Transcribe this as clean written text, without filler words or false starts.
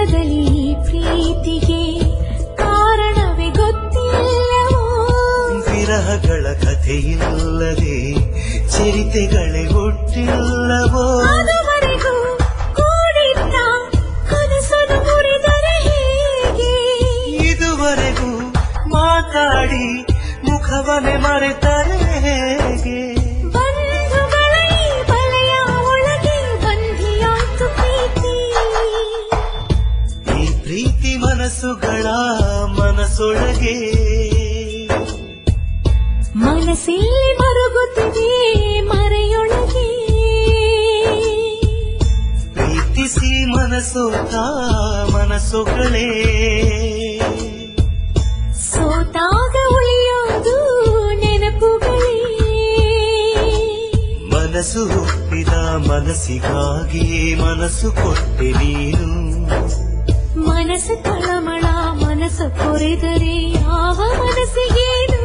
ಹೃದಯದಲ್ಲಿ ಪ್ರೀತಿಗೆ ಕಾರಣವೇ ಗೊತ್ತಿಲ್ಲವೋ. ವಿರಹಗಳ ಕಥೆಯಿಲ್ಲದೆ ಚರಿತೆಗಳೇ ಹುಟ್ಟಿಲ್ಲವೋ. ಅದುವರೆಗೂ ಕೂಡಿದ್ದ ಕನಸನ್ನು ಮುರಿದರೆ ಹೇಗೆ. ಇದುವರೆಗೂ ಮಾತಾಡಿ ಮುಖವನ್ನೇ ಮರೆತರೆ ಹೇಗೆ. ಬಂಧುಗಳ ಈ ಬಲೆಯ ಒಳಗೆ ಬಂಧಿಯಾಯ್ತು ಪ್ರೀತಿ. ಈ ಪ್ರೀತಿ ಮನಸ್ಸುಗಳ ಮನಸ್ಸೊಳಗೆ ಮನಸ್ಸಲ್ಲಿ ಮರುಗುತ್ತಿದೆ ಮರೆಯೊಳಗೆ. ಪ್ರೀತಿಸಿ ಮನಸ್ಸೋತ ಮನಸ್ಸುಗಳೇ ಸೋತಾಗ ಉಳಿಯೋದು ನೆನಪುಗಳೇ. ಮನಸ್ಸು ಹುಟ್ಟಿದ ಮನಸ್ಸಿಗಾಗಿಯೇ ಮನಸ್ಸು ಕೊಟ್ಟೆ ನೀನು. ಮನಸ್ಸು ತಳಮಳ ಮನಸ್ಸು ಕೊರೆದರೆ ಯಾವ ಮನಸ್ಸಿಗೇನು.